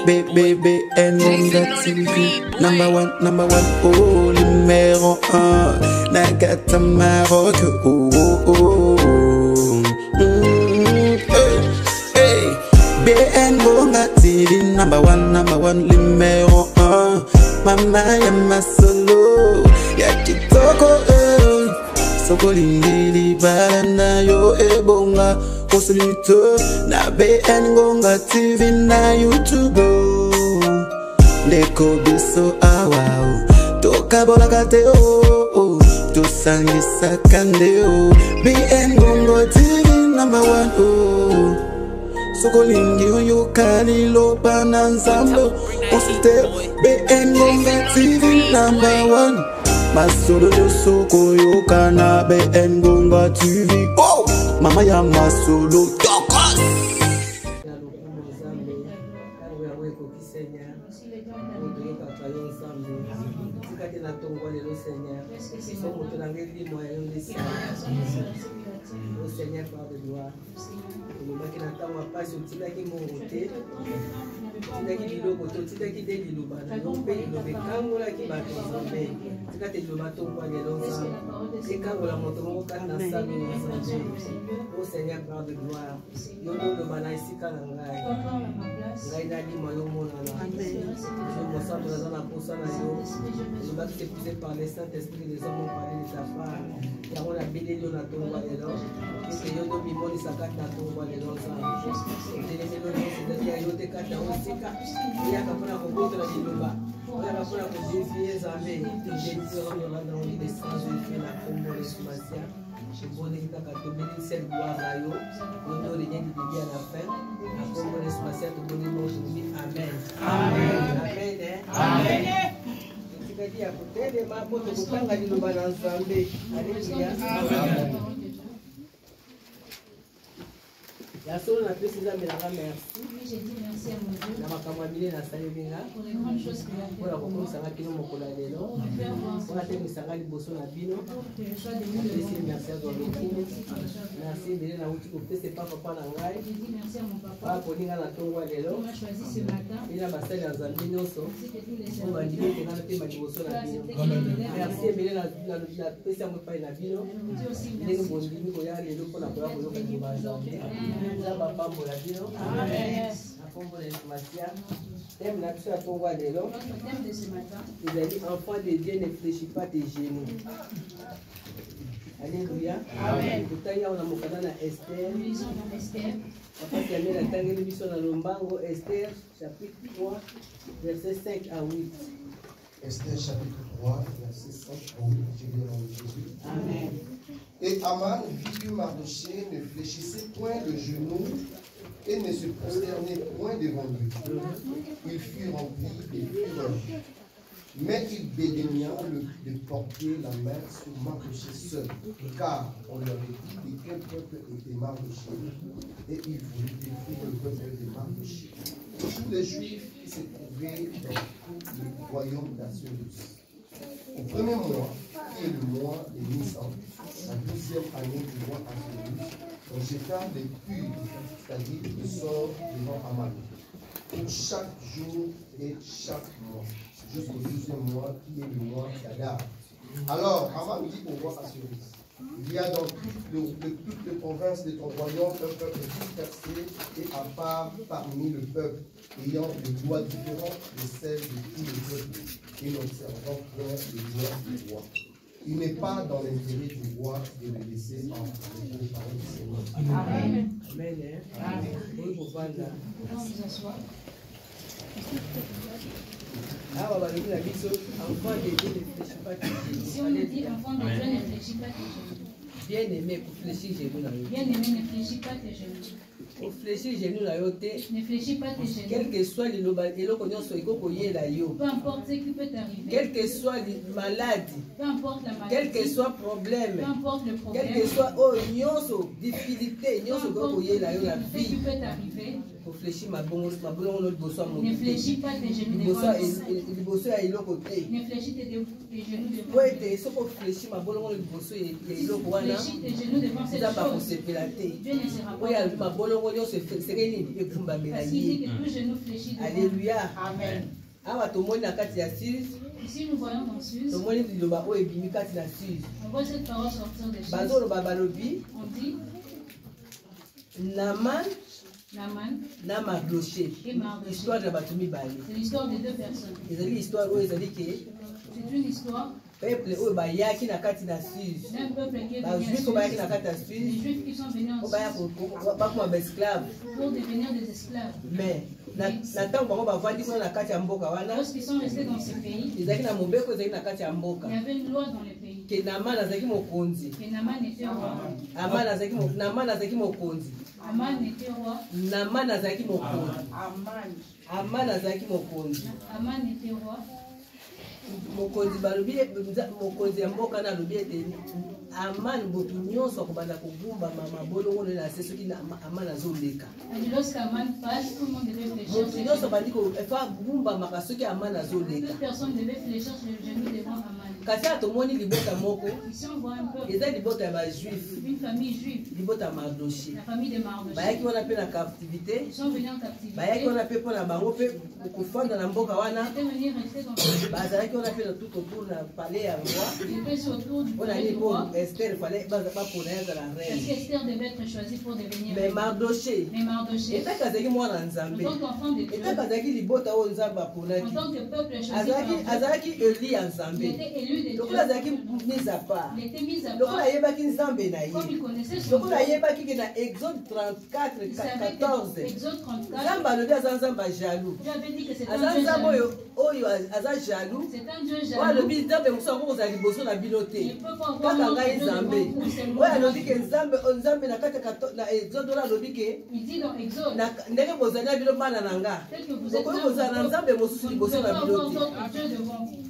BBN TV. Number one, oh, numéro 1. Nagata Maroc, oh, oh, oh. Hey, BN Gonga TV. Number one, numéro 1. Mama ya masolo, ya kitoko, soko lindili balana yo ebonga. Kosulito na BN Gonga TV na YouTube. Ndeko biso awao toka bola kate oh to sangisa kande oh. BN Gonga TV number 1 oh. Soko lingi yo kali lo bananzambo. Konsulte BN Gonga TV number 1. Masolo yo soko yo kana BN Gonga TV oh. Mama ya masolo tokos. Seigneur, par de gloire. Le qui n'attend pas sur le qui monte, qui dit l'autre, qui dit l'autre, non pays le bécangola qui va tomber. Tu as le bateau pour aller dans ça. Et quand on la monte, on va dans sa vie. Au Seigneur, par de gloire. Nous le mana ici quand on gagne. Gagne la vie, moi, au monde. Je me sens dans la poche à la yo. Je vais te pousser par les Saint-Esprit, les hommes ont parlé de ta part. Il y a la béné de la tombe à l'heure. Et yo no mimoni sakati na tombo le lonza. Teleme lo nsi ya yote kata osika. Ya kapona koboto la diloba. Ya kapona ko défier zamé. Jésus on va dans les sens de la tombo le sumasia. Je connais kaka to bénir cette gloire là yo. Yo le rien de bien à la fin. La tombo le sumasia to bonne aujourd'hui. Amen. Amen. Amen. Amen. Tikadi ya kutende mambo to kutanga diloba na nzambe. Alléluia. Amen. La seule on a précisé mais la merci. J'ai dit merci à mon Dieu. Na makamwabile na salinga. Pour les grandes choses qu'il a fait. Pour la kokomisa kino mokola lelo. Pour la temisanga liboso na bino. Que je sois devenu le monde. Merci à toi beaucoup. Merci de la outil ko pese papa na ngai. J'ai dit merci à mon papa. Papa poninga na tongwa lelo. On m'a choisi ce matin. Il a basali ya zambi nyonso. C'était tous les On va dire que na pema liboso na bino. Merci bele na pese mo pa na bino. Je dis aussi Ndenge merci. bondimi ko ya lelo ko na ko ko ko bazambe. Nzamba pambo la bino. Amen. Akombo le masia. Thème la biso ya tongwa lelo. Notre thème de ce matin. Il a dit, enfant de Dieu, ne fléchis pas tes genoux. Alléluia. Amen. Tout à l'heure, on a mon canal à Esther. Nous lisons dans Esther. Papa qui a mis la tangue de mission dans Lombango, Esther, chapitre 3, verset 5 à 8. Esther, chapitre 3, verset 5 à 8. Je vais dans Jésus. Amen. Et Aman vit que Mardochée ne fléchissait point le genou et ne se prosternait point devant lui. Il fut rempli de fureur. Mais il bédaigna de porter la main sur Mardochée seul, car on leur avait dit de quel peuple était Mardochée, et il voulut détruire le peuple de Mardochée. Tous les Juifs qui se trouvaient dans tout le royaume d'Assuérus. Au premier mois, qui est le mois de Nissan, la 12e année du roi Assuérus, on jeta les purs, c'est-à-dire le sort devant Aman, pour chaque jour et chaque mois, jusqu'au 12e mois, qui est le mois d'Adar. Alors, Aman dit au roi Assuérus, il y a dans toutes les provinces de ton royaume un peuple dispersé et à part parmi le peuple, ayant des lois différentes de celles de tous les peuples, et n'observant point les lois du roi. Il n'est pas dans l'intérêt du roi de le laisser entrer par le Seigneur. Amen. Amen. Amen. Oui, vous parlez là. On vous assoit. Ah, on va dire la mission. Enfant de Dieu ne fléchit pas tes genoux. Si on nous dit enfant de Dieu, ne fléchis pas tes genoux. Bien aimé, pour fléchir les genoux là. Bien aimé, ne fléchis pas tes genoux. Pour fléchir les genoux là, Ne fléchis pas tes genoux. quel que soit le Peu importe ce qui peut t'arriver. quel que soit la maladie, Peu importe la maladie. quel que soit problème, Peu importe le problème. quel que soit nyonso difficulté, Peu nyonso importe kokoye la yo la ce qui vie. peut t'arriver. Pour fléchir ma bonne bosso à mon Ne fléchis pas tes genoux devant nous. liboso ya eloko te. Ne fléchis tes genoux devant Po ete soko fléchir ma bonne liboso ya eloko wana fléchis tes genoux devant cette chose, Dieu ne sera pas. Parce qu'il dit que tout genou fléchit devant. Alléluia. Amen. Ici, nous voyons dans Suse, on voit cette parole sortir des choses. On dit Naaman Naaman na Mardoché. et Mardoché. Histoire de Batumi Bali. C'est l'histoire de deux personnes. C'est une histoire où ils ont dit que C'est une histoire peuple où bayaki na kati na Suse. d'un peuple qui est Ba venu juif ko bayaki na en kati na Suse. Les Suse. Juifs qui sont venus en Ko baya Suse ko ba ko ba esclave. pour devenir des esclaves. Mais na tango bango bavandi kuna na kati ya mboka wana. Lorsqu'ils sont restés dans ces pays, Ezaki na mobeko ezaki na kati ya mboka. il y avait une loi dans les pays. Ke Naaman azaki mokonzi. Et Naaman était roi. Naaman azaki mokonzi. Aman était roi. Naaman azaki mokonzi. Aman azaki mokonzi. Aman était roi. Mokonzi balobi mokonzi ya mboka na lobi ete Aman botu nyonso akobanda kogumba mabolongo na se soki Aman azoleka. Et lorsqu'Aman passe, tout le monde devait fléchir Motu ses nyonso genoux. bandi ko efa gumba maka soki Aman azoleka. Toute personne devait fléchir ses genoux devant Aman. Kasi atomoni libota moko Ici, on voit un peuple, eza libota ya bajuif une famille juive, libota ya Mardoché. la famille de Mardoché. Bayaki wana mpe na captivité. Ils sont venus en captivité. Bayaki wana mpe mpona bango mpe kofanda na mboka wana. Ils étaient venus rester dans ce Bazalaki wana mpe na tout autour na palais ya roi. Ils étaient sur autour du mpona palais nini du mpo roi. Esther fallait bapona yazala Parce reine. qu'Esther devait être choisie pour devenir Mais reine. Mardoché Mais Mardoché, etaki azalaki mwana en nzambe, tant qu'enfant de Dieu, etaki azalaki libota oyo nzambe en aponaki, tant que peuple choisi par Dieu, azalaki eli ya il nzambe, était élu de lokola Dieu. azalaki mise à part, Il était mis à lokola part. ayebaki nzambe na Comme ye, il connaissait son lokola Dieu, ayebaki ke na Exode 34 il savait 14 que Exode 34, nzambe alobi aza nzambe ya jaloux, Dieu avait dit que c'est un aza Dieu nzambe jaloux. oyo aza jaloux, C'est un Dieu oyo jaloux. alobi nzambe mosusu ako kozala liboso na bino te Il peut pas avoir kaka un autre ngai Dieu nzambe devant vous, c'est oyo moi. alobi ke nzambe na kati na Exode oyo alobi ke Il dit dans Exode, ndenge bozali na bino bana na nga peut-être que vous êtes lokoki kozala na nzambe mosusu vous ne liboso pouvez na pas bino avoir te d'autres dieux devant vous.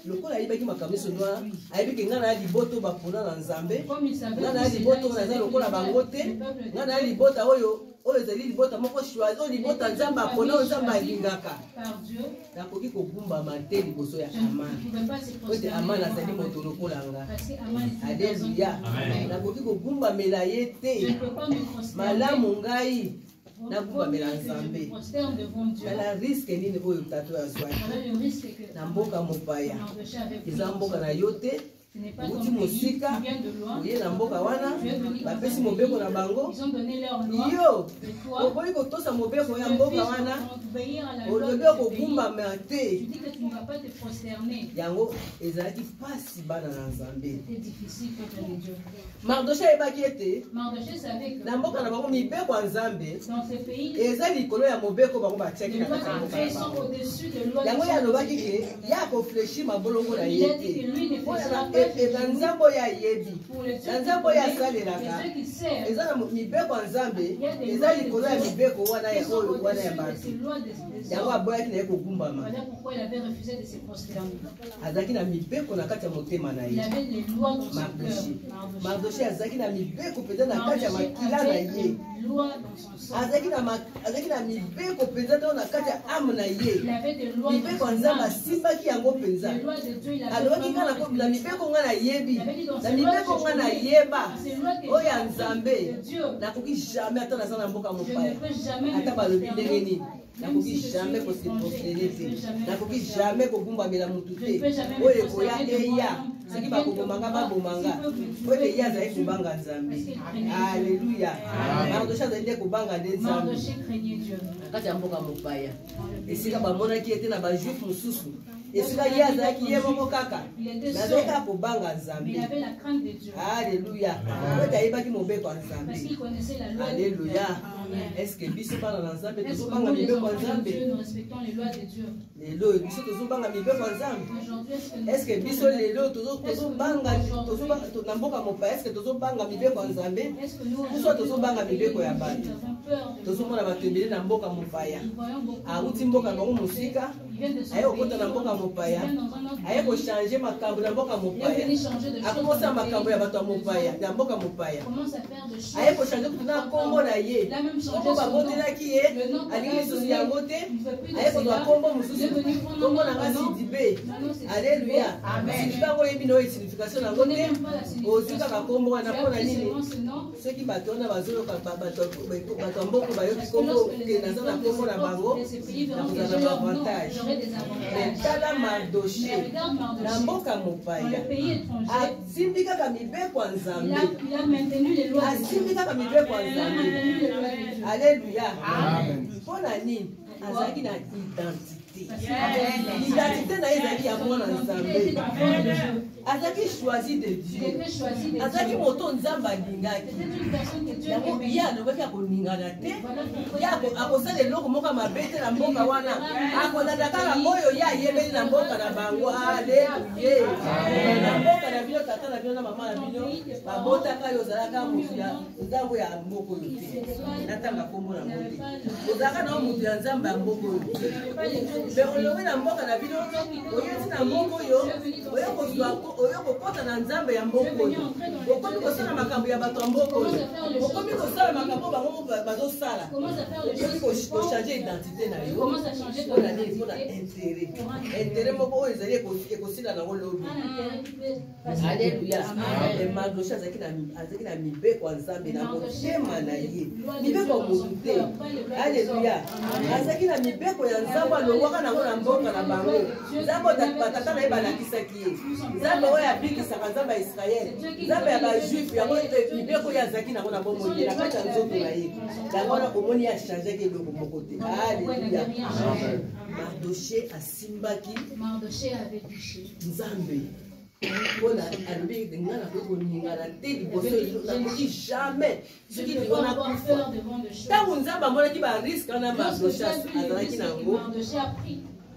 lokola ayebaki makambo nyonso noa ayebiki ngai naya libota bapona na nzambe Comme il savait ngai que naya c'est libota là, oyo il naza savait lokola que bango le te peuple de ngai naya Dieu libota oyo ezali libota moko choisi oyo libota nzambe apona oyo nzambe alingaka par Dieu, nakoki kogumbama te liboso ya je ne Aman pouvais pas se oyo te prosterner Aman devant azali Aman. moto lokola nga Parce que Aman est une personne. aleluya nakoki kogumbamela ye Je ne te peux pas me prosterner. malamu ngai Vaut nagumbamela mieux que je nzambe me prosterne devant Dieu. tala riske nini oyo tato azwaki Voilà le risque que na mboka mopaya Mardoché avait pris. eza mboka na yo te Ce n'est pas outi ton pays mosika qui vient de loin. oye na mboka wana bapesi mobeko na bango Ils ont donné leur loi. yo Et toi, okoki kotosa mobeko ya tu mboka refuses wana d'obéir à la loi de olobi ce pays. okogumbama Tu te dis que tu ne vas pas te prosterner. yango ezalaki mpasi bana na nzambe C'était difficile, peuple de Dieu. mardoche ayebaki ete Mardoché savait que na mboka na bango mibeko ya nzambe dans ce pays, eza likolo ya mobeko bango batiaki les na lois kati ya de mboka Dieu na sont bango au-dessus des lois yango de ye son alobaki pays. ke ya kofleshi mabolongo na Il ye a dit que lui ne te fléchira pas na nzambe oyo ayebi pour les dieux na qui nzambe oyo connaissent, asalelaka les dieux qui servent. eza na mibeko ya nzambe eza likolo ya mibeko wana Ils ya sont oyo wana ya au-dessus de bato ces lois des yango hommes. aboyaki na ye kogumbama Voilà pourquoi il avait refusé de se prosterner. azalaki na mibeko na kati ya motema na Il ye avait les lois dans son cœur. Mardoché Mardoché. Mardoché azalaki na mibeko mpenza na kati ya makila na avait ye des lois dans son sang. azalaki na mibeko mpenza to na kati ya ame na Il ye avait des lois mibeko dans ya son nzambe âme. asimbaki yango mpenza Les lois de Dieu, il avait alobaki nga vraiment na mibeko nga nayebi Il avait dit dans na ces lois mibeko que nga je nayeba connais, ces lois que oyo j'ai ya apprises nzambe de Dieu, nakoki jamais ata naza na mboka je ne mopaya peux jamais me ata balobi ndenge prosterner. nini Même nakoki si je jamais suis koseprostene étranger, te je ne peux jamais nakoki me jamais kogumbamela motu Je te ne peux jamais me oyo ekoya prosterner devant eya un soki homme bakobomanga babomanga qui peut me oyo tuer. eya azali kobanga nzambe Parce qu'il craignait Dieu. alleluya Amen. mardoche azali nde kobanga nde nzambe Mardoché craignait Dieu. na kati ya mboka mopaya Dans le pays. esika bamonaki ete na bajuif mosusu esika ye azalaki ye moko kaka nazalaki kaka kobanga Mais nzambe il avait la crainte de Dieu. alleluya oyo ayebaki mobeko ya Parce nzambe qu'il connaissait la loi de Dieu. alleluya Amen. eske biso bana na nzambe Est-ce que tozobanga nous, les mibeko ya enfants de nzambe Dieu, nous respectons les lois de Dieu? lelo biso tozobanga mibeko ya nzambe Aujourd'hui, eske biso lelo tozobanga na mboka mopaya eske tozobanga mibeko ya nzambe Est-ce que nous, biso tozobanga mibeko ya bato nous avons peur de tozomona bato ebele na mboka mopaya Nous voyons beaucoup awuti mboka bango mosika aye kokota na mboka mopaya, aye kochanger makambo na mboka mopaya, akomosa makambo ya bato ya mopaya na mboka mopaya, aye kochanger kuna kombo na ye kombo babotelaki ye alingi lisusu yango te, aye kozwa kombo mosusu kombo na nga Sidibe. Alléluia. Sidibe yango yebi na signification nango te, ozwi kaka kombo wana mpona nini soki bato wana bazoyoka bato ya mboka bayoki kombo ke naza na kombo na bango nakozala na avantage. Tala Mardoché na mboka mopaya asimbi kaka mibeko ya Nzambe, asimbi kaka mibeko ya Nzambe. Alléluia. Mpona nini? Azalaki na identité na ye ezalaki ya mwana Nzambe, azalaki choisi de Dieu, azalaki moto Nzambe alingaki yango ye alobaki akoningana te, ye akosala eloko moko mabe te na mboka wana, akolanda kaka oyo ye ayebeli na mboka na bango. Aleluya. Na mboka na bino tata na bino na mama na bino babotaka yo ozalaka moto ya Nzambe ya mboka oyo te, natanga kombo na ngo te, ozalaka na moto ya Nzambe ya mboka oyo te. Mais olobi na mboka na bino oyeti na mboka oyo oyo kokota na Nzambe ya mboka oyo, okomi kosala makambo ya bato ya mboka oyo, okomi kosala makambo bango bazosala, okomi kochange identité na yo mpona nini? Mpona intérêt moko oyo ezali ekosila nango lobi. Alléluia. Mardoché azalaki na mibeko ya Nzambe na motema na ye, mibeko ya motu te. Alléluia. Azalaki na mibeko ya Nzambe alongwaka nango na mboka na bango. Nzambe batata na ye balakisaki ye, Nzambe oyo abikisaka, Nzambe ya Israele, Nzambe ya bajuif, yango mibeko oyo azalaki nango na bomoi ye na kati ya nzoto na ye, yango wana omoni ye achangeaki eloko moko te. Alléluia. Mardoché asimbaki Nzambe mpona alobi nga nakoki koningana te liboso nakoki jamais soki liwana kufa. Ntango Nzambe amonaki bariske wana Mardoché azalaki nango,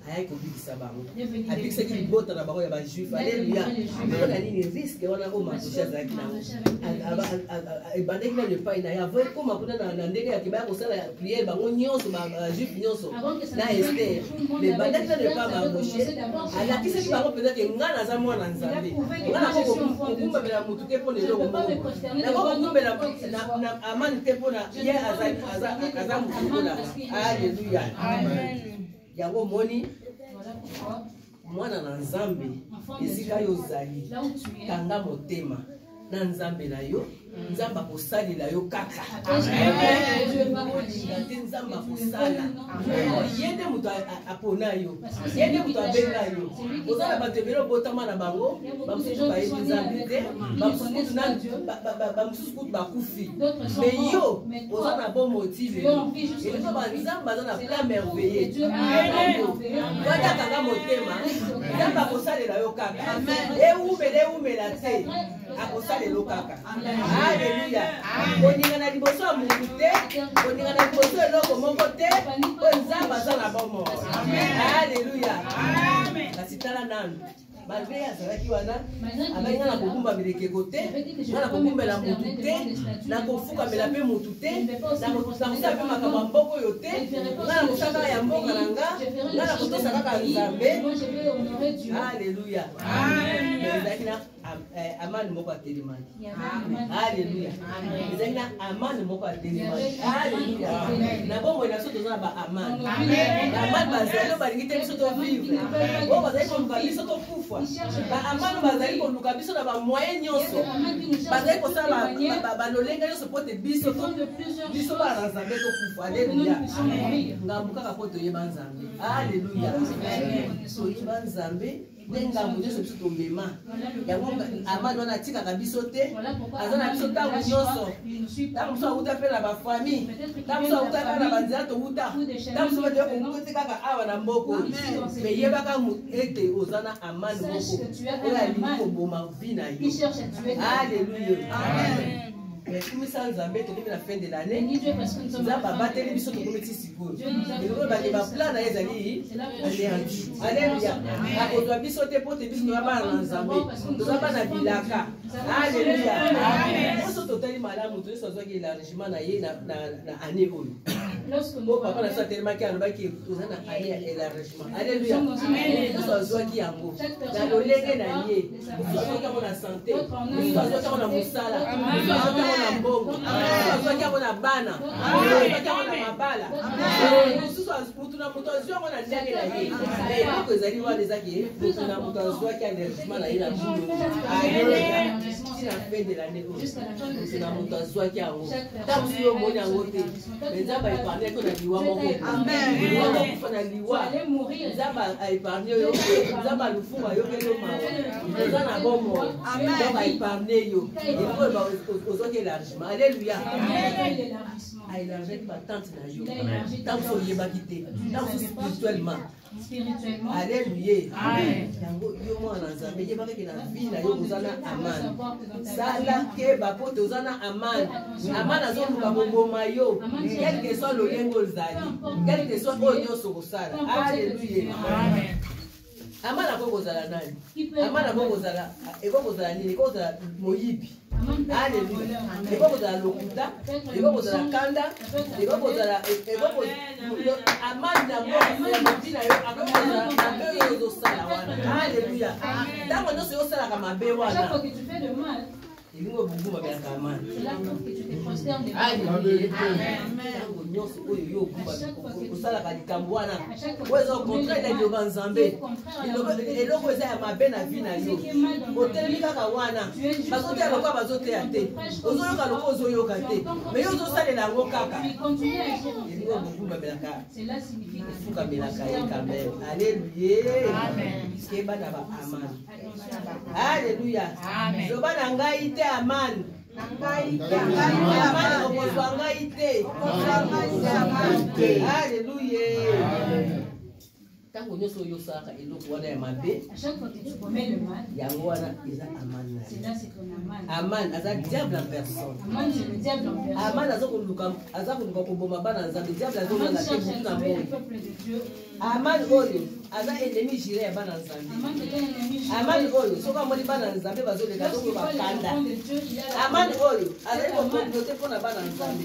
ayaki kobikisa bango, abikisaki libota na bango ya bajuif. Alléluia. mpona nini? Riske wana oyo Mardoché azalaki nango, ebandaki nano epai na ye avo ekoma kuna na ndenge ya kebaya kosala priere bango nyonso bajuif nyonso na Ester, me bandaki nano epai Mardoché alakisaki bango mpenza ke nga naza mwana Nzambe, nga nakokumbamela motu te mpona eloko moko, nakokumbela na Amani te mpona ye aza motu mpona. Alléluia. Yango moni mwana na Nzambe esika yo ozali kanga motema na Nzambe na yo, Nzambe akosalela yo kaka. Olinga te Nzambe akosala ye nde moto apona yo, ye nde moto abenga yo. Ozala bato ebele obotama na bango, bamosusu bayebi Nzambe te, bamosusu kutu bakufi, me yo oza na bon motive eloko banzambe aza na plein merveille. Wata kanga motema Nzambe akosalela yo kaka, eumela te akosalela kaka. Alléluia. Koningana liboso ya motu te, koningana liboso eloko moko te, oyo Nzambe aza na bomo. Alléluia. Kasi tala nanu malgré azalaki wana abai nga na kokumbamela ekeko te, nga na kokumbela motu te, na kofukamela mpe motu te, na kosala mpe makambo ya mboka oyo te, nga na kosala ya mboka na nga na kotosa kaka Nzambe. Alléluia. Ezalaki na amani moko atelemaki. Alléluia. Ezalaki na amani moko atelemaki. Alléluia. Na bomoi na biso toza na baamani, baamani bazali oyo balingi te biso tovivre, oyo bazali koluka biso tokufa. Baamani bazali koluka biso na bamoyen nyonso, bazali kosala balolenga nyonso mpo te biso bana Nzambe tokufa. Alléluia. Ngambo kaka mpo toyeba Nzambe. Alléluia. Toyeba Nzambe nde ngambo nyonso biso tomema. Yango amani wana atikaka biso te, aza na biso ntango nyonso, ntango mosu awuta mpe na bafamille, ntango mosu awuta kaka na banzela towuta, ntango mosu batoyo kokuti kaka awa na mboko. Me yebaka ete oza na amani moko oyo alingi koboma vi na yo. Alléluia. Mais comme ça, nous avons la fin de l'année. Bénis Dieu parce que nous sommes Nous en fin avons battu les bisous pour mettre ici. Dieu nous a Et nous avons battu les plans dans les années. Alléluia. À cause de bisous, tes potes, bisous, nous avons pas dans Zambé. Nous avons pas dans Bilaka. Alléluia. Nous sommes totalement malades. Nous sommes tous élargissement dans l'année. Lorsque Mon papa n'a pas tellement qu'à le bac qui est un année élargissement. Alléluia. Nous sommes joie qui a mot. Dans le lait d'année. Nous sommes joie la santé. Nous sommes joie la moussala. Nous sommes joie la bongo. Nous sommes joie la bana. Nous sommes joie la mabala. Nous sommes joie la ndenge na ye. Mais il faut que zali wa des aki. Nous sommes joie qui a élargissement na ye la boule. Alléluia. Si la fin de l'année. Nous sommes joie qui a mot. Tant que nous sommes en côté. Mais ça va épargner. Alléluia. Spirituellement. Alléluia. Amen. Quel que soit le lengo zali, quel que soit oyo sokosala. Alléluia. Amen. Amana ko zala nani? Amana ko zala eko zala nini? Ko zala moyibi. Alléluia. Eko zala lokuta, eko zala kanda, eko zala amana mo dina yo akoza abeyo zo sala wana. Alléluia. Tango no se osala kama be wana. Chaque fois que tu fais le mal, c'est là que tu te prosternes devant Dieu. Cela signifie Alléluia. Amen. Alléluia. À chaque fois que tu commets le mal, c'est là c'est ton aman. Aman, c'est le diable en personne. Aman, c'est le diable en personne. Aman, c'est le peuple de Dieu. Aman, aza ennemi juré ya bana nzambe. Aman oyo soka moni bana nzambe bazole kazo ko bakanda. Aman oyo azali ko communauté pona bana nzambe.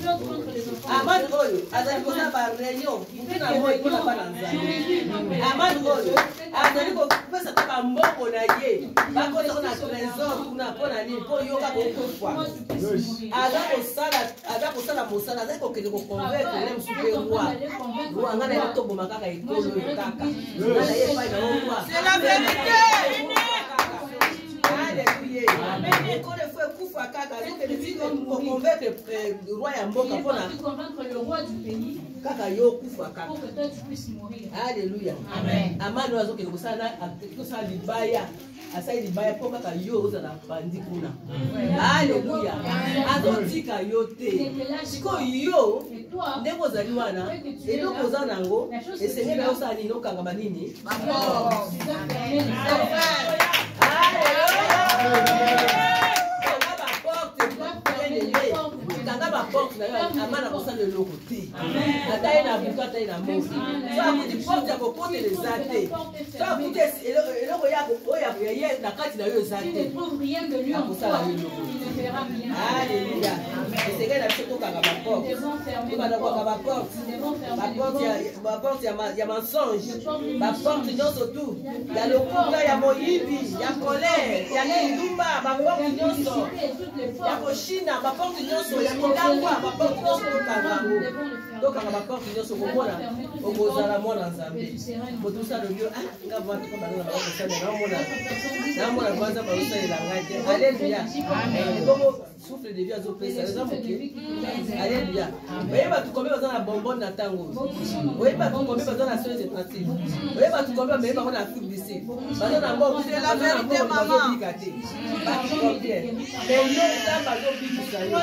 Aman oyo azali ko na ba réunion mpena moyo pona bana nzambe. Aman oyo azali ko pesa ba mboko na ye. Bakoza na trésor kuna pona ni po yoka ko kwa. Aza ko sala mosala azali ko kende ko convaincre même super roi. Roi ngana to boma kaka ikolo kaka. C'est la vérité. Alléluia. Et quand le feu couvre à Kaka, pour convaincre le roi Yamboka, pour convaincre le roi du pays, Kaka yo couvre à Kaka. Pour que toi tu puisses mourir. Alléluia. Amen. Amano azo ke kusana akusa libaya. Asai libaya pour Kaka yo za na bandi kuna. Alléluia. Azotika yo te. Siko yo ndeko zaliwana eloko za nango esengeli na osala nini okanga manini. Kanga ba porte na amana kosala eloko te. Ataye na buka ataye na mosi. So akuti porte ya kopote les ate. So akuti eloko ya oya ye na kati na yo ezate. Rien de lui en toi, il ne fera rien. Alléluia. Esengeli na biso tokanga ba porte. Tokanga ba porte. Ba porte ya mensonge. Ba porte nyonso tu. Ya lokuta ya moyibi, ya colère, ya kindumba, ba porte nyonso. Ya koshina, ba porte nyonso ya milangwa, ba porte nyonso tokangango. Tokanga ba porte nyonso komona okozala mwana nzambe. Motusa lo yo nga vatu ko bana ba kosala na mona kwanza ba usala ngate. Alléluia. Comme souffle de vie azo pesa exemple que alléluia. Oye ba tukombe bazana bonbon na tango. Oye ba tukombe bazana soins éducatifs. Oye ba tukombe mais ba kona Afrique du Sud. Bazana ngo c'est la vérité maman. Ba tukombe. Mais yo ta ba zo bikisa yo.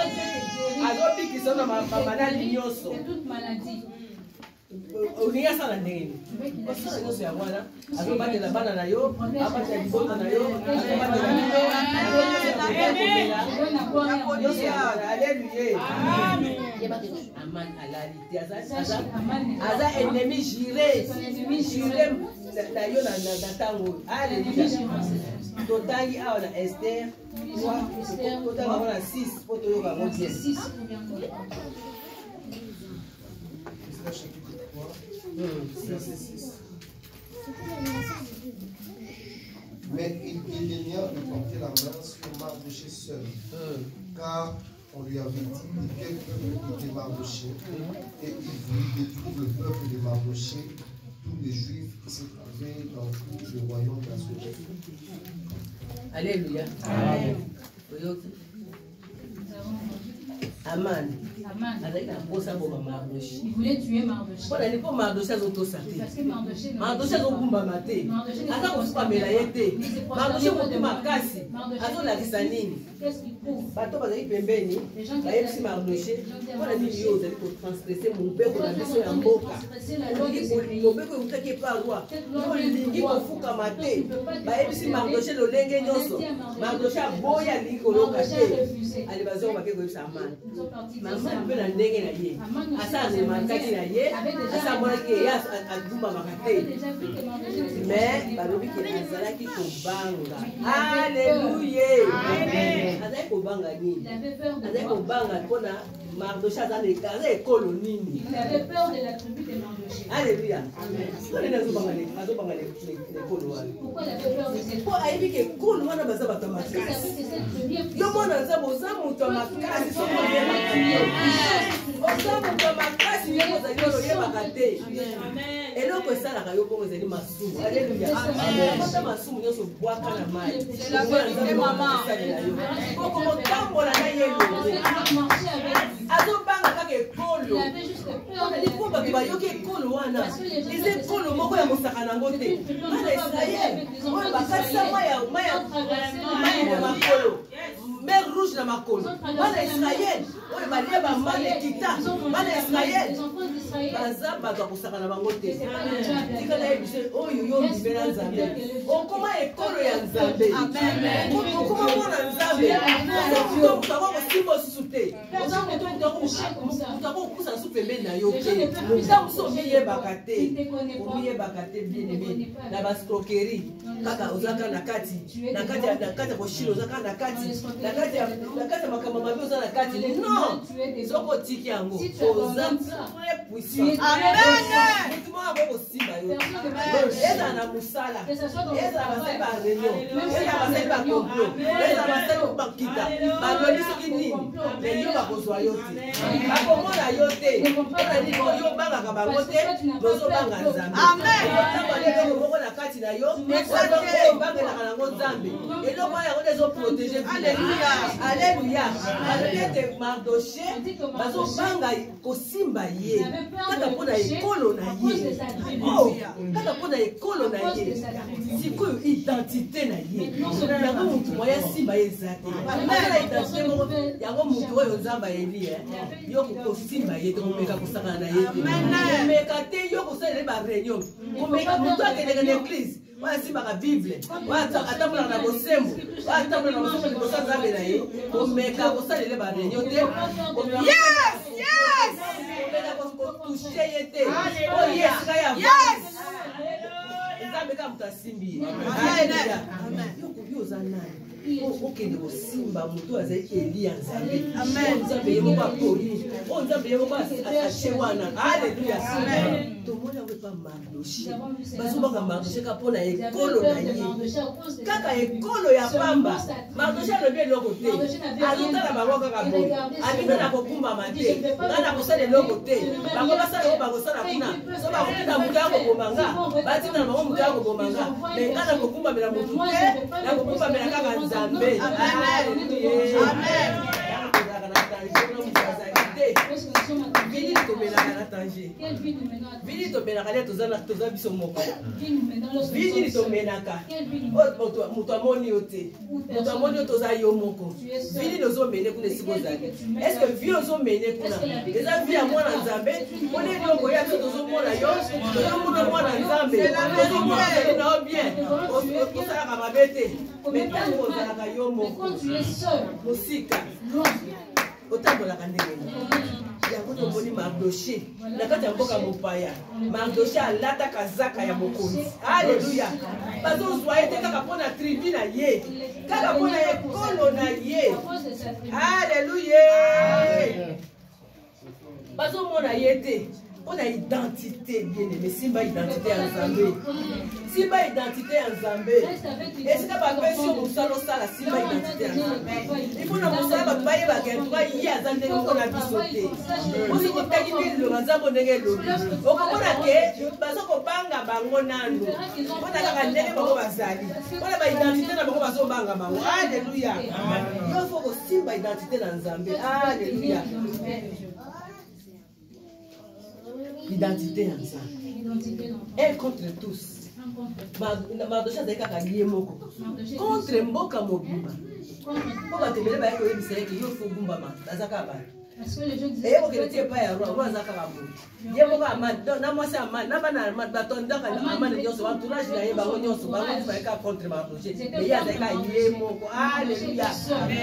Azo bikisa na maladie nyonso. Toute maladie. olingi asala ndenge nini osala nyonso yango wana azobatela bana na yo abatela libota na yo azobatela nyonso ya wana alleluye aman alali te aza ennemi juré na yo na ntango oyo alleluya totangi awa na Esther totanga ngo na 6 po toyoka yango bien. Mais il dédaigna de porter la main sur Mardochée seul, car on lui avait dit de quel peuple était Mardochée, et il voulut détruire le peuple de Mardochée, tous les Juifs qui se trouvaient dans tout le royaume d'Assuérus. Alléluia. Amen. Aman. Il voulait tuer Mardochée. Mardochée Parce que Mardochée Mardochée azokumbama te. Aza kosukambela ye te. Mardochée motema makasi. Azolakisa nini? Bato bazali pembeni bayebisi Mardochée mpona nini yo ozali kotransgresse mobeko na biso ya mboka. Mobeko eutaki eparwa olingi kofukama te. Bayebisi Mardochée lolenge nyonso. Mardochée aboya alingi koloka te. Ale bazongo bake koyebisa Amani. Mama mpe na ndenge na ye asazemakaki na ye asamonaki ye agumbamaka te mais balobi ke azalaki kobanga. Alleluya. Azali kobanga nini? Azali kobanga mpona Mardochée aza ekolo nini? Alleluya. Nini azobanga ekolo wana? Po ayebi ke ekolo wana baza bato ya makasi. Yo mwana nzambe oza moto ya makasi soki oyebaka te. Oza moto ya makasi ndenge ozali oyo oyebaka te. Eloko esalaka yo bongo ezali masumu. Alleluya. Ata masumu nyonso bwaka na mai. Poko motambola na ye elongo. Azobanga kaka ekolo. Lipo bato bayoki ekolo wana. Eza ekolo moko ya mosaka nango te. Bana Israele oyo bakatisa mai ya makolo. Mer rouge na makolo. Bana Israele oyo balia bambala ekita. Bana Israele baza bato akosaka na bango te. Tika na yebise oyo yo mbimela Nzambe. Okoma ekolo ya Nzambe. Okoma mwana Nzambe. Oza moto akosimba osusu te. Oza moto akokusa susu pembeni na yo te. Oza moto omiyebaka te. Omiyebaka te bien aimé. Na bascroquerie kaka ozaka na kati ya koshilo ozaka na kati na kati ya makambo mabe oza na kati non soko tiki yango oza très puissant. Amen. Mutu moko akokosimba yo ezala na mosala ezala basali ba réunion ezala basali ba complot ezala basali bakita balobi soki nini mais yo bakozwa yo te bakomona yo te mpona nini yo obangaka bango te bozobanga Nzambe. Amen. Eloko moko na kati na yo obangelaka nango Nzambe eloko wana yango nde ezoprotege. Alleluya. Alleluya. Balobete Mardochée bazobanga kosimba ye kaka mpona ekolo na ye. Kaka mpona ekolo na ye sikoyo identité na ye yango motu moya simba ye eza te. Azala identité moko yango motu oyo Nzambe ayeli yo kosimba ye te komeka kosakana na ye te. Komeka te yo kosalela ba réunion komeka motu akendeka na église wasimbaka Bible atambolaka na bosembo atambola na bosembo liboso ya Nzambe na ye komeka kosalela ba réunion te. Komeka kotushe ye te oyo esika ya Nzambe kaka moto asimbi ye. Yo oza nani okende kosimba moto azali eli ya Nzambe. Nzambe ye moko apoli oyo Nzambe ye moko ache wana. Alleluya. Tomoni yango epa Mardochée bazobanga Mardochée kaka mpona ekolo na ye kaka ekolo ya pamba. Mardochée alobi eloko te azotala bango kaka boye abino na kokumbama te nga na kosala eloko te bango basala oyo bakosala kuna so bakotinda moto ya kobomanga batinda na bango moto ya kobomanga me nga na kokumbamela motu te na kokumbamela kaka Nzambe. Amen. tomenaka na danger. Vini tomenaka nde toza biso moko. Vini tomenaka. Moto amoni yo te. Moto amoni yo toza yo moko. Vini ozomene kuna esika ozali. Est-ce que vi ozomene kuna? Eza vi ya mwana Nzambe. Mpona eloko ya biso tozomona yo. Tozomona mwana Nzambe. Tozomona ozali na yo bien. Osalaka mabe te. Mais ntango ozalaka yo moko. Mosika. Otambolaka ndenge yango tomoni Mardoché na kati ya mboka mopaya. Mardoché alata kazaka ya mokonzi. Alléluia. Bazozwa ye te kaka mpona tribu na ye, kaka mpona ekolo na ye. Alléluia. Bazomona ye te mpona identité bien-aimé. Simba identité ya Nzambe. Simba identité ya Nzambe. Esika bapesi yo mosala osala simba identité ya Nzambe. Ifuna mosala bato bayebaka entoka ye aza ndenge moko na biso te. Osi kotaki nde liloba Nzambe ndenge elobi. Okomona ke baza kobanga bango nanu mpona kaka ndenge bango bazali, mpona baidentité na bango bazobanga bango. Alléluia. Yo fo kosimba identité na Nzambe. Alléluia. Identité ya Nzambe. Elle contre tous. Mardoché azali kaka liye moko contre mboka mobimba. Po batebele bayaki koyebisa yeke yo fo gumbama aza kaka bato. eyebokele tie epai ya roi aza kaka moto ye moko amani na mwasi amani na bana amani batondaka amani nyonso entourage na ye bango nyonso bango ezalaka contre Mardoché me ye azalaka ye moko. Alleluya.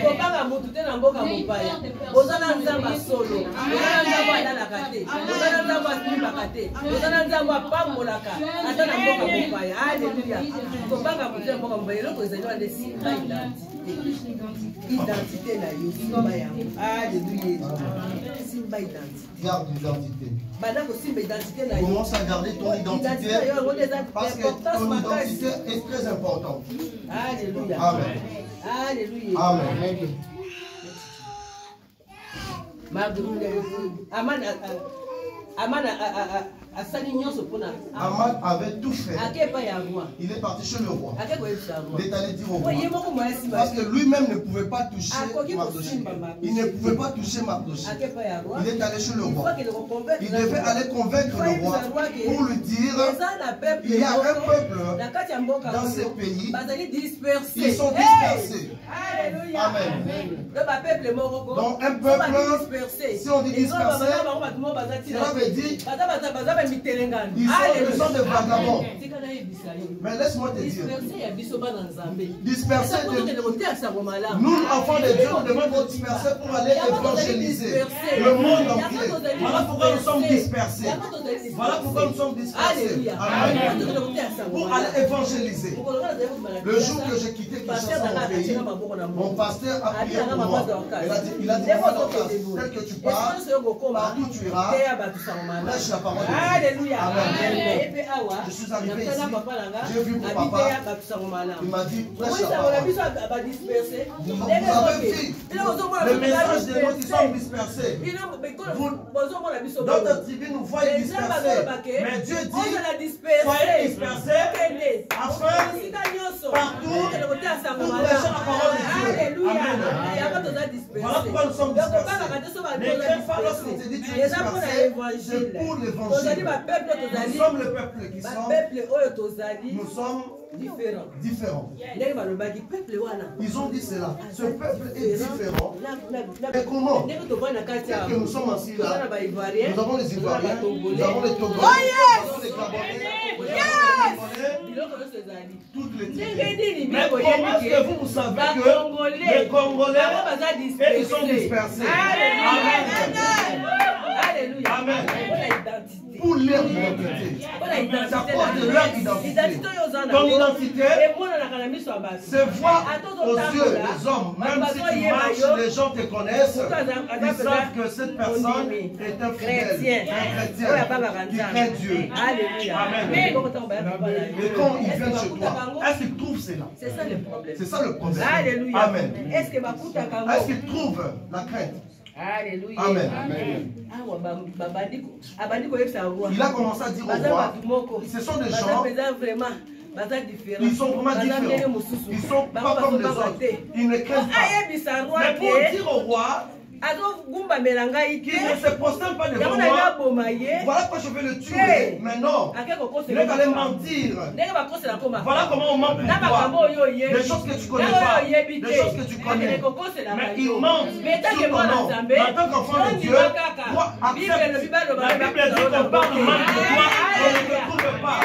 Kobanga motu te na mboka mopaya. Oza na Nzambe solo, oza na Nzambe alalaka te, oza na Nzambe asimbaka te, oza na Nzambe apambolaka ata na mboka mopaya. Alleluya. Kobanga motu na mboka mopaya eloko ezali wana nde simba identité na yo simba yango. Alleluya. Simba identité. Garde l'identité. Commence à garder ton identité parce que ton identité est très importante. Alléluia. Amen. Alléluia. Amen. Aman avait tout fait. Il est parti chez le roi. Il est allé dire au roi. Parce que lui-même ne pouvait pas toucher Mardoché. Il ne pouvait pas toucher Mardoché. Il est allé chez le roi. Il devait aller convaincre le roi pour lui dire il y a un peuple dans ce pays. Ils sont dispersés. Amen. Donc un peuple, si on dit dispersé, cela veut dire ils sont des vagabonds. Mais laisse-moi te dire, dispersés nous, enfants de Dieu, nous devons être dispersés pour aller évangéliser le monde entier. Voilà pourquoi nous sommes dispersés. Voilà pourquoi nous sommes dispersés. Amen. Pour aller évangéliser. Le jour que j'ai quitté mon pays, mon pasteur a prié pour moi. Il a dit, tel que tu pars, partout tu iras, lâche la parole de Dieu. Alléluia. Amen. Je suis arrivé ici, j'ai vu mon papa, il m'a dit, lâche la parole. Vous avez vu le message de nous qui sommes dispersés. D'autres tribus nous voient dispersés. Mais Dieu dit, soyez dispersés afin partout pour prêcher la parole de Dieu. Amen. Voilà pourquoi nous sommes dispersés. Mais quelquefois lorsqu'on te dit tu es dispersé, c'est pour l'évangile. Nous sommes le peuple qui nous sommes différents. Ils ont dit cela. Ce peuple est différent. Et comment? Que nous sommes assis là. Nous avons les Ivoiriens, nous avons les Togolais, nous avons les Gabonais, toutes les tribus. Mais comment est-ce que vous savez que les Congolais ils sont dispersés? Alléluia. Amen. Pour leur identité. C'est à cause de leur identité. Ton identité se voit aux yeux des hommes. Même si tu marches, les gens te connaissent. Ils savent que cette personne est un fidèle, un chrétien qui craint Dieu. Amen. Et quand ils viennent chez toi, est-ce qu'ils trouvent cela? C'est ça le problème. C'est ça le problème. Alléluia. Amen. Est-ce qu'ils trouvent la crainte? Alléluia. Amen. Il a commencé à dire au roi, ce sont des gens, ils sont vraiment différents. Ils ne sont pas comme les autres. Ils ne craignent pas. Mais pour dire au roi Qui ne se prosterne pas devant moi. Voilà pourquoi je vais le tuer. Mais non. Il est allé mentir. Voilà comment on ment pour toi. Des choses que tu connais pas. Des choses que tu connais. Mais il ment sur ton nom. En tant qu'enfant de Dieu, toi, accepte. La Bible dit qu'on parle mal de toi, on ne te trouve pas.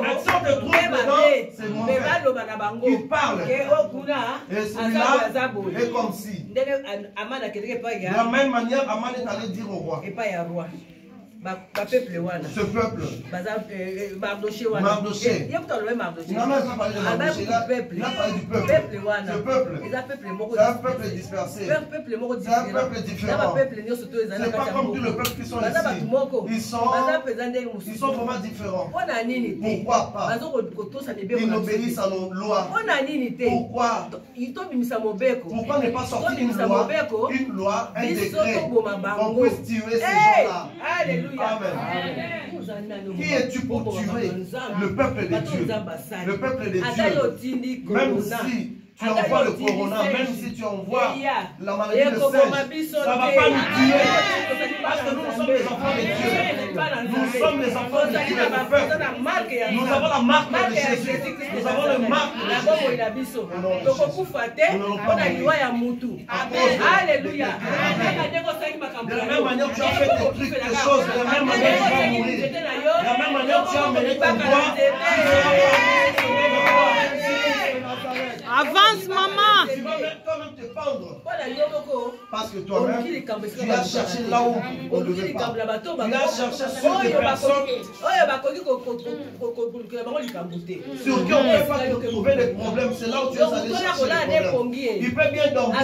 Mais si on te trouve dedans, c'est mauvais. Il parle. Et celui-là est comme si. De la même manière, Aman est allé dire au roi. Ce peuple, Mardoché, il n'a même pas parlé de Mardoché, il a parlé du peuple. Ce peuple, c'est un peuple dispersé, c'est un peuple différent. C'est pas comme tous les peuples qui sont ici. Ils sont vraiment différents. Pourquoi pas? Ils obéissent à nos lois. Pourquoi? Pourquoi ne pas sortir une loi, un décret, qu'on puisse tuer ces gens-là? Alléluia. Amen. Qui es-tu pour tuer le peuple de Dieu? Le peuple de Dieu. Même si tu envoies le corona, même si tu envoies la maladie de singe, ça ne va pas nous tuer. Parce que nous sommes les enfants de Dieu. Nous sommes les enfants de Dieu, le peuple. Nous avons la marque de Jésus. Nous avons le marque de Jésus. Alléluia. De la même manière, tu as fait des trucs, des choses. De la même manière, tu vas mourir. De la même manière, tu as mené ton droit. Avance, maman. Tu vas même toi-même te pendre. Parce que toi-même, tu as cherché là où on ne devait pas. Tu as cherché sur des personnes sur qui on ne peut pas trouver des problèmes. C'est là où tu es allé chercher des problèmes. Il peut bien dormir.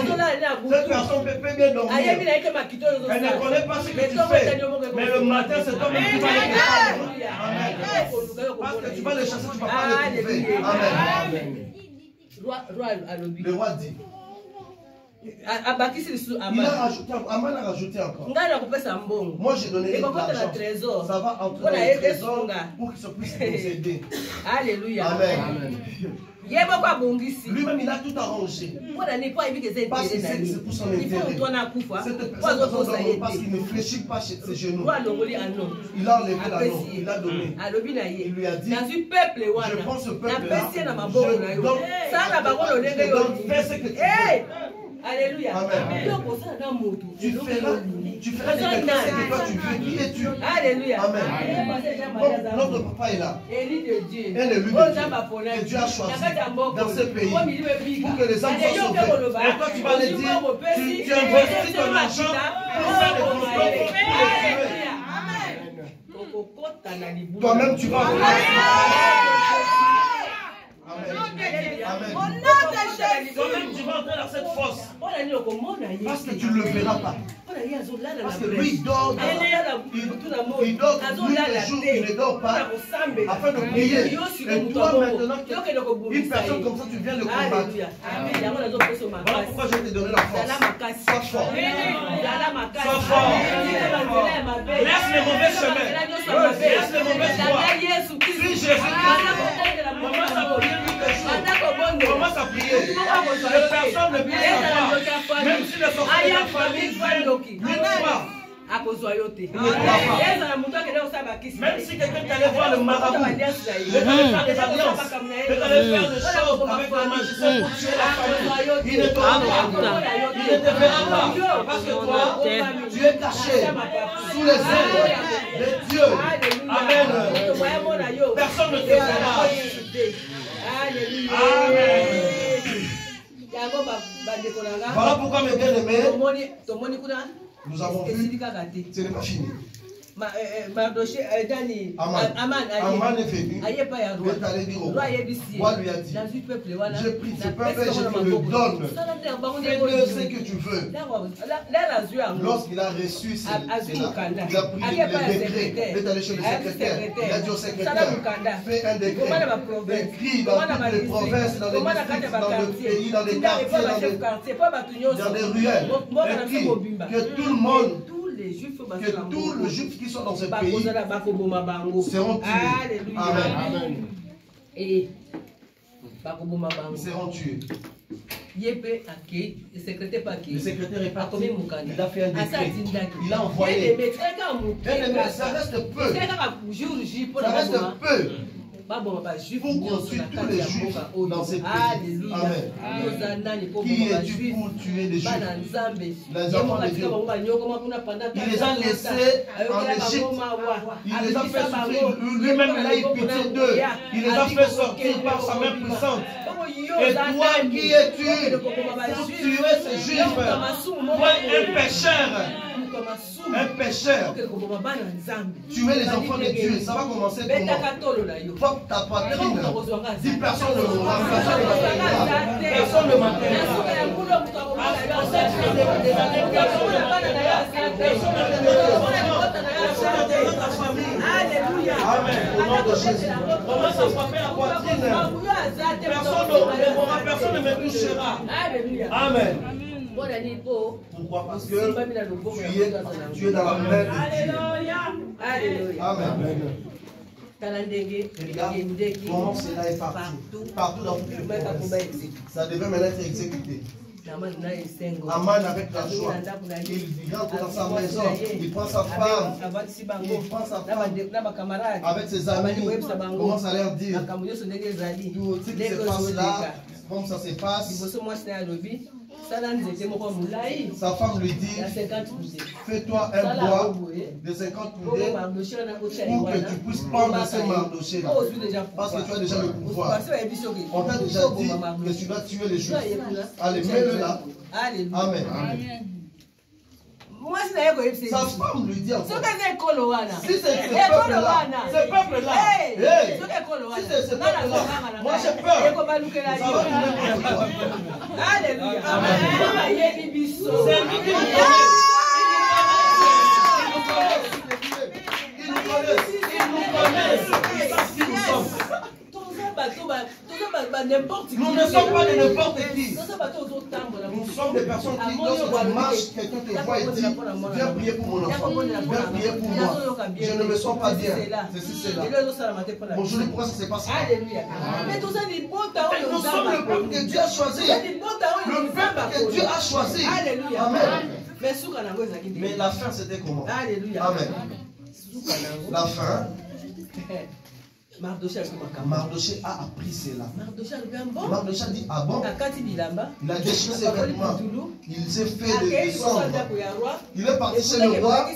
Cette personne peut bien dormir. Elle ne connaît pas ce que tu fais. Mais le matin, c'est toi-même qui vas les chercher. Amen. Parce que tu vas les chercher, tu ne vas pas les trouver. Amen. Le roi dit. Aman a rajouté encore. Moi j'ai donné de l'argent. Ça va entrer dans le trésor pour qu'il se puisse nous aider. Alléluia. Amen. Lui-même il a tout arrangé. Parce que c'est pour son intérêt. Cette personne parce qu'il ne fléchit pas chez ses genoux. Il a enlevé l'anneau, il a donné. Il lui a dit, je prends ce peuple-là, je donne, fais ce que tu veux. Alléluia. Tu feras de quelqu'un ce que toi tu veux. Qui es-tu? Alléluia. Amen. Bon, notre papa est là. Élu de Dieu. Et l'élu de Dieu. Que Dieu a choisi dans ce pays pour que les hommes soient sauvés. Et toi tu vas les dire, tu investis ton argent pour faire des complots pour les tuer. Toi-même tu vas. Amen. Amen. Toi-même tu vas entrer dans cette fosse. Parce que tu ne le verras pas. Parce que lui il dort. Il dort nuit et jour, il ne dort pas afin de prier. Et toi maintenant, une personne comme ça, tu viens le combattre. Voilà pourquoi je t'ai donné la force. Sois fort. Sois fort. Laisse les mauvais chemins. Laisse les mauvaises voies. Suis Jésus-Christ. Commence à prier. Personne ne peut savoir. Même si le sorcier de la famille vient, même si quelqu'un t'allait voir le marabout, peut aller faire des alliances, peut aller faire des choses avec le magicien pour tuer la famille, il ne te verra pas. Il ne te verra pas. Parce que toi, tu es caché sous les ailes de Dieu. Amen. Personne ne te verra. Amen. Voilà pourquoi mes bien-aimés, nous avons vu, ce n'est pas fini. Aman est venu, il est allé dire au roi, lui a dit, j'ai pris ce peuple et je te le donne, fais-le ce que tu veux. Lorsqu'il a reçu cela, il a pris le décret, il est allé chez le secrétaire, il a dit au secrétaire, fais un décret, écrit dans toutes les provinces, dans les districts, dans le pays, dans les quartiers, dans les ruelles, écrit que tout le monde, que tous les juifs qui sont dans ce pays seront tués. Amen. Amen. Seront tués. Le secrétaire est parti. Il a fait un décret. Il a envoyé. Ça reste peu. Ça reste peu. Pour construire tous les juifs dans ces pays. Amen. Qui es-tu pour tuer les juifs? Les enfants de Dieu. Il les a laissés en Égypte. Il les a fait souffrir. Lui-même, il a eu pitié d'eux. Il les a fait sortir par sa main puissante. Et toi, qui es-tu pour tuer ces juifs? Toi, un pécheur. Un pécheur. Tuer les enfants de Dieu, ça va commencer comment? Toi, ta poitrine. 10 personnes ne mourront pas. Personne ne Alléluia. Amen. Au nom de Jésus. Commence à frapper la poitrine. Personne ne me touchera. Amen. Pourquoi? Parce que tu es dans la main de Dieu. Alléluia. Amen. Regarde comment cela est partout. Partout dans tout le monde. Ça devait maintenant être exécuté. Aman avec la joie. Il rentre dans sa maison. Il prend sa femme. Il prend sa femme. Avec ses amis. Il commence à leur dire tout ce qui se passe là, comme ça se passe. Sa femme lui dit, fais-toi un bois de 50 coudées pour que tu puisses prendre ce Mardoché là. Parce que tu as déjà le pouvoir. On t'a déjà dit que tu dois tuer les Juifs. Allez, mets-le là. Amen. Sa femme lui dit encore, si c'est ce peuple-là, si c'est ce peuple-là, moi j'ai peur. Ça va tourner contre toi. Alléluia. Nous ne sommes pas de n'importe qui. Nous sommes des personnes qui, lorsqu'on marche, quelqu'un te voit et dit, viens prier pour mon enfant, viens prier pour moi. Je ne me sens pas bien. C'est cela. Aujourd'hui, pourquoi ça se passe? Nous sommes le peuple que Dieu a choisi. Le peuple que Dieu a choisi. Amen. Mais la fin, c'était comment? Amen. La fin. Mardoché a appris cela. Mardoché dit, ah bon? Il a déchiré ses vêtements. Il s'est fait de sang. Il est parti chez le roi.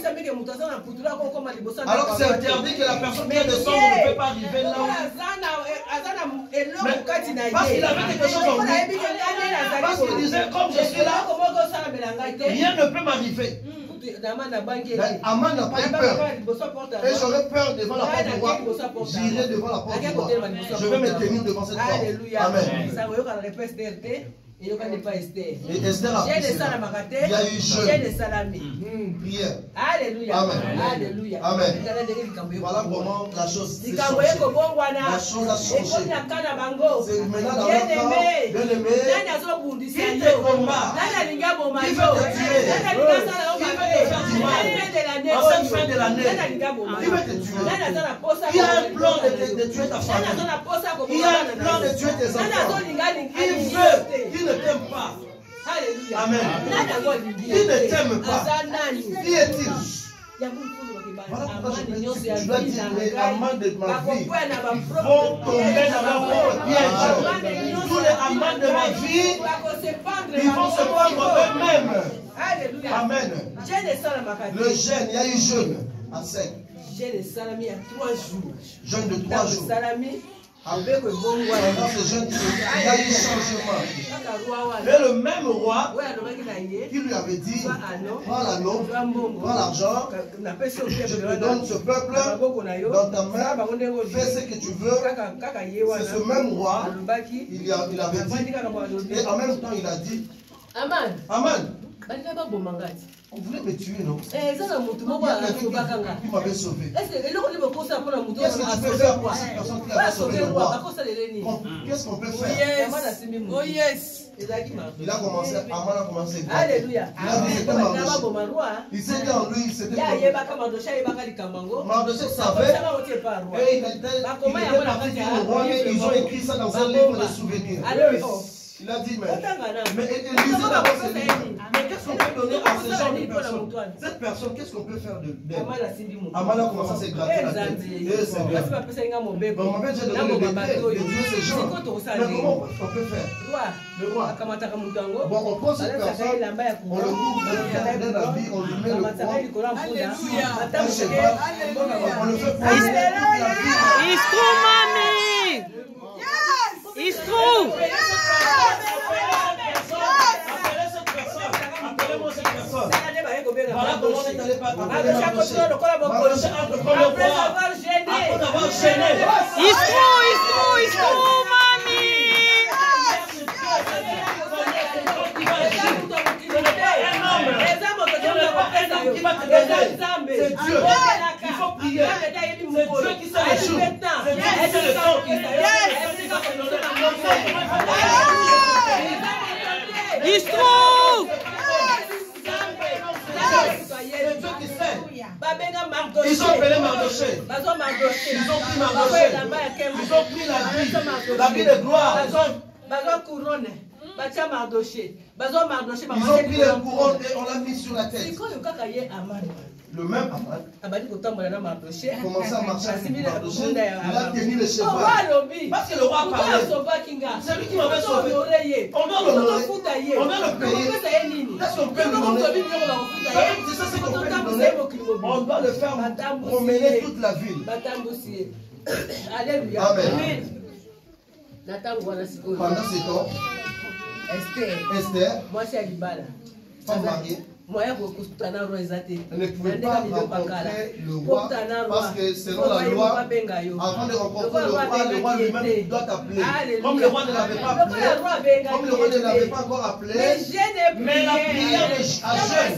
Alors que c'est interdit que la personne qui a de sang ne peut pas arriver là où. Parce qu'il avait quelque chose en lui. Parce qu'il disait, comme je suis là, rien ne peut m'arriver. Aman n'a pas eu peur. Et j'aurais peur devant la porte du roi. J'irai devant la porte du roi. Je vais me tenir devant cette porte. Amen. Et Esther a pris cela. Il y a eu jeûne, prière. Amen. Amen. Voilà comment la chose s'est changée. La chose a changé. C'est maintenant la bien-aimé. Qui te combat? Qui veut te tuer? Qui veut te faire du mal? En cette fin de l'année, qui veut te tuer? Qui a un plan de tuer ta famille? Qui a un plan de tuer tes enfants? Qui veut? Qui ne t'aime pas? Amen. Qui ne t'aime pas? Qui est-il? Voilà pourquoi je dois dire les amants de ma vie vont tomber dans leur propre piège. Tous les amants de ma vie, ils vont se prendre eux-mêmes. Amen. Le jeûne, il y a eu jeûne à sec. Jeûne de 3 jours. Pendant ce jeûne, il y a eu changement. Et le même roi qui lui avait dit, prends l'anneau, prends l'argent, je te donne ce peuple dans ta main, fais ce que tu veux. C'est ce même roi, il avait dit, et en même temps il a dit, Aman. On voulait me tuer, non? Il y a quelqu'un qui m'avait sauvé. Qu'est-ce que tu peux faire pour cette personne qui a sauvé le roi? Qu'est-ce qu'on peut faire? Oh yes. Il a commencé, Aman a commencé. Alléluia. Il s'est dit en lui, c'était Mardoché savait. Et il était parti du roi, et ils ont écrit ça dans un livre de souvenirs. Il Il a dit, mais lisez d'abord ce livre. Mais qu'est-ce qu'on peut donner à ce genre de personnes? Cette personne, qu'est-ce qu'on peut faire d'elle? Amala commence à se gratter la tête. Et c'est bien. Bon, en fait, j'ai donné le décret de Dieu, c'est Jean. Mais comment on peut faire? Le roi. Bon, on prend cette personne, on le couvre d'un habit, on lui met le coin. Alléluia. On le fait pour It's true, mommy. It's true. Voilà comment on est allé par après avoir gêné. It's true, mommy. C'est Dieu. Il faut prier. C'est Dieu qui sait les choses. C'est Dieu qui sait le temps. It's true. C'est Dieu qui sait. Ils ont appelé Mardoché. Ils ont pris Mardoché. Ils ont pris l'habit de gloire. Ils ont pris les couronnes et on l'a mis sur la tête. Le même Aman commençait à marcher avec Mardoché. Il a tenu le cheval. Parce que le roi parlait. C'est lui qui m'avait sauvé. On doit l'honorer. On doit le payer. Est-ce qu'on peut l'honorer? C'est ça, c'est qu'on peut lui donner. On doit le faire promener toute la ville. Alléluia. Amen. Pendant ce temps, Esther, femme mariée, elle ne pouvait pas rencontrer le roi parce que selon la loi, avant de rencontrer le roi lui-même doit appeler. Comme le roi ne l'avait pas appelé, comme le roi ne l'avait pas encore appelé, mais la prière à jeûne.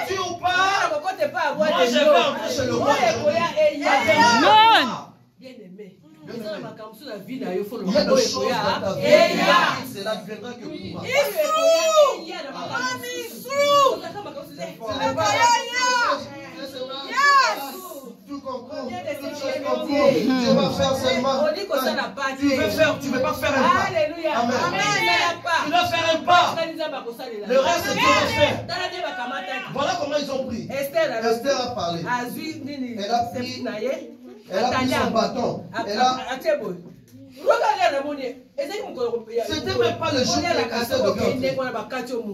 Tu ou pas? Moi je vais entrer chez le roi. Non. Bien-aimé. Il y a des choses dans ta vie. Cela viendra que pourra. Tout comprend. Tu vas faire seulement. Tu veux pas faire un pas. Alléluia. Amen. Tu dois faire un pas. Le reste, Dieu va faire. Voilà comment ils ont pris. Esther a parlé. Elle a pris. Elle a pris son bâton. C'était même pas le jour de Esther de Dieu.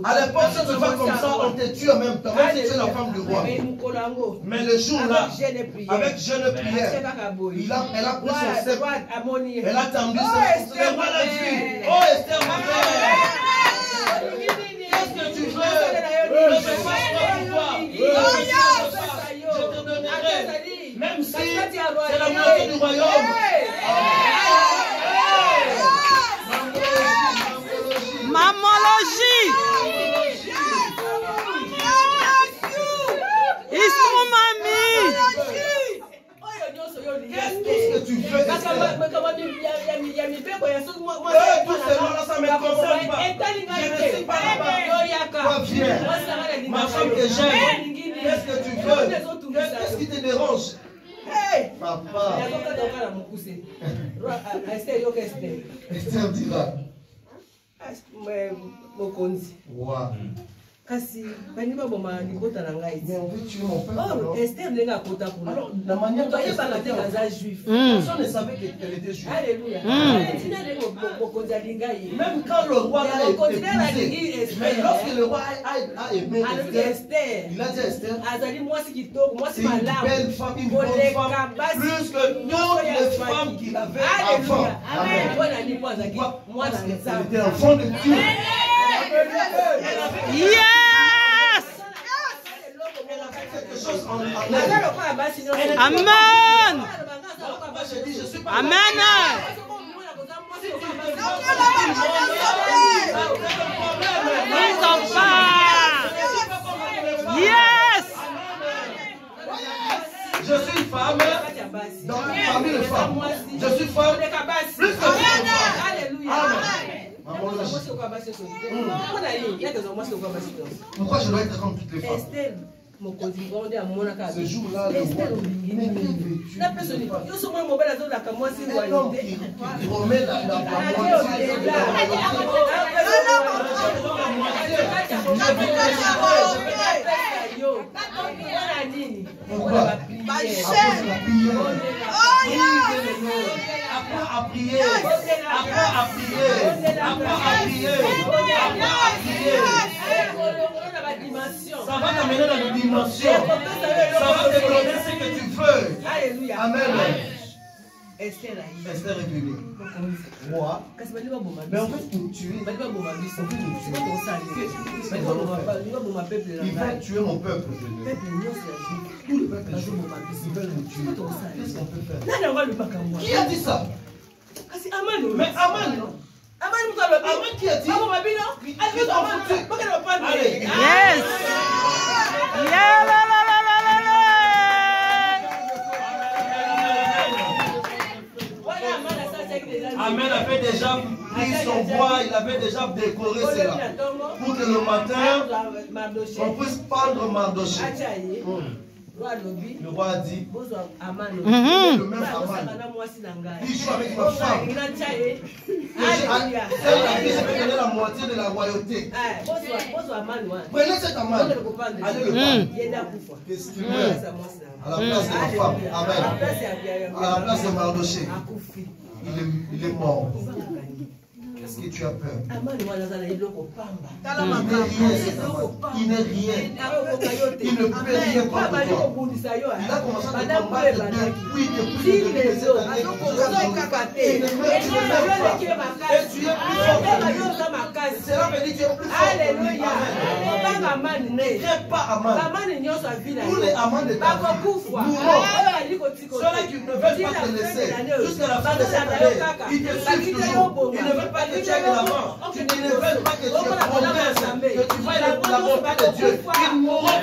À l'époque, si tu vas comme ça, on te tue en même temps. Même si tu es la femme du roi. Mais le jour-là, avec jeûne prière, elle a pris son sceptre. Elle a tendu son sceptre. Le roi l'a vu. Oh Esther, ma mère. Qu'est-ce que tu veux? Je fais quoi pour toi? Je te donnerai. Même si c'est la moitié du royaume. Mammologie. It's true, mommy. Qu'est-ce que tu veux? Tout cela, ça ne me concerne pas. Je ne suis pas là-bas. Toi, viens. Ma femme que j'aime. Qu'est-ce que tu veux? Qu'est-ce qui te dérange? Papa. Esther dira. Wow. Kasi bani ba boma libota na ngai. Mais on veut tuer mon père. Oh, Esther lenga kota pour. Alors, la manière dont elle parlait à juif. Personne ne savait qu'elle était juive. Alléluia. Même quand le roi l'a épousé, mais lorsque le roi a aimé Esther, il a dit à Esther, c'est une belle femme, une bonne femme, plus que toutes les femmes qu'il avait avant. Amen. Parce qu'elle était enfant de Dieu. Yes! Amen! Amen! Ils ont pas! Yes! Je suis femme parmi les femmes. Je suis femme plus que femme. Amen. Pourquoi je dois être comme toutes les femmes? Ce jour-là, le roi n'est plus vêtu. Un homme qui remet la moitié de la pourquoi? À cause de la prière. Apprends à prier. Apprends à prier. Apprends à prier. Apprends à prier. Ça va t'amener dans une dimension. Ça va te donner ce que tu veux. Amen. Esther est venue. Moi. Mais en fait, nous tuer. Ils veulent tuer mon peuple. Tout le peuple, ils veulent nous tuer. Qu'est-ce qu'on peut faire? Qui a dit ça? Mais Aman. Aman qui a dit? Allez. Yes. Amen avait déjà pris son bois, il avait déjà décoré cela. Pour que le matin, on puisse prendre Mardoché. Le roi a dit, le même Aman, il joue avec ma femme. Celle-là, je vais donner la moitié de la royauté. Prenez cet Aman, allez le prendre. Qu'est-ce qu'il veut? À la place de ma femme. Amen. À la place de Mardoché. Il est mort. Est-ce que tu as peur? Il n'est rien. Il ne peut rien contre toi. Il a commencé à te combattre depuis plus de cette année. Et tu es plus fort que lui. Cela veut dire que tu es plus fort que lui. Amen. Ne crains pas Aman. Tous les Amans de ta vie mourront. Ceux-là qui ne veulent pas te laisser jusqu'à la fin de cette année, ils te suivent toujours. Ils ne veulent pas que tu ailles de l'avant. Ils ne veulent pas que tu progresses, que tu vailles la volonté de Dieu. Ils mourront.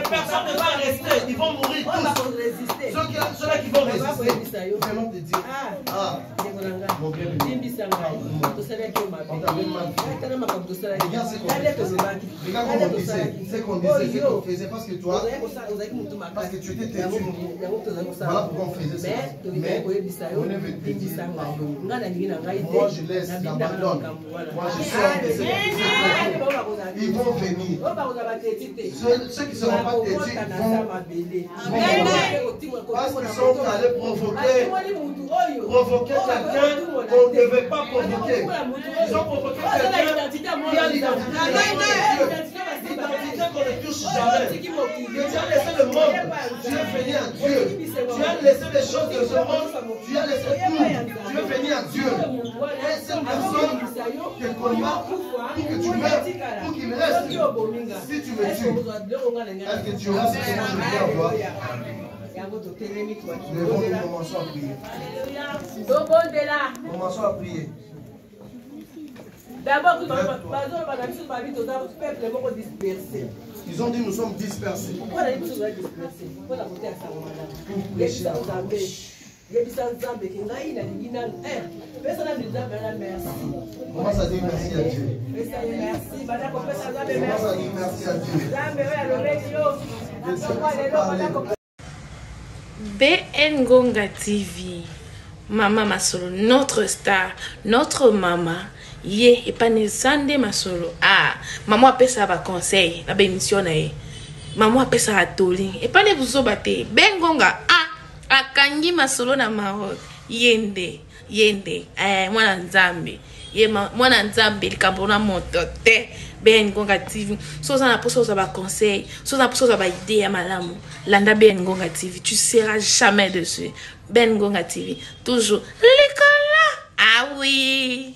Personne ne va rester. Ils vont mourir tous. Ceux-là qui vont résister, vraiment te dire, mon bien-aimé, on t'avait mal fait. Regarde ce qu'on disait. Ce qu'on faisait parce que toi, parce que tu étais têtu. Voilà pourquoi on faisait ça. Mais on est venu te dire pardon. Moi je laisse, j'abandonne. Moi je sors de cette ils vont venir. Ceux qui ne seront pas têtus vont parce qu'ils sont allés provoquer quelqu'un qu'on ne devait pas provoquer. Ils ont provoqué quelqu'un qui a l'identité qu'on ne touche jamais. Tu as laissé le monde, tu es venu à Dieu. Tu as laissé les choses de ce monde, tu as laissé tout. Tu es venu à Dieu. Et cette personne te combat pour que tu meurs, pour qu'il reste. Si tu me tues, est-ce que tu auras ce que moi je veux avoir? Nous commençons à prier. Commençons à prier. Ils ont dit nous sommes dispersés. Pour prêcher à gauche. Commence à dire merci à Dieu. Commence à dire merci à Dieu. BN Ngonga TV, Maman Masolo, notre star, notre maman. Ye et pas ne sande Masolo. Maman appelle ça va conseil, la bémission na maman appelle ça atoli. Et pas ne vous obate. BN Ngonga akangi Masolo na Maroc. Yende. Mwana nzambe. Mwana nzambe likambona motote. BN Ngonga TV. Soza na poso za ba conseil, soza na poso za ba idée ya malamu. Landa BN Ngonga TV, tu seras jamais dessus. BN Ngonga TV, toujours l'école là. Ah oui.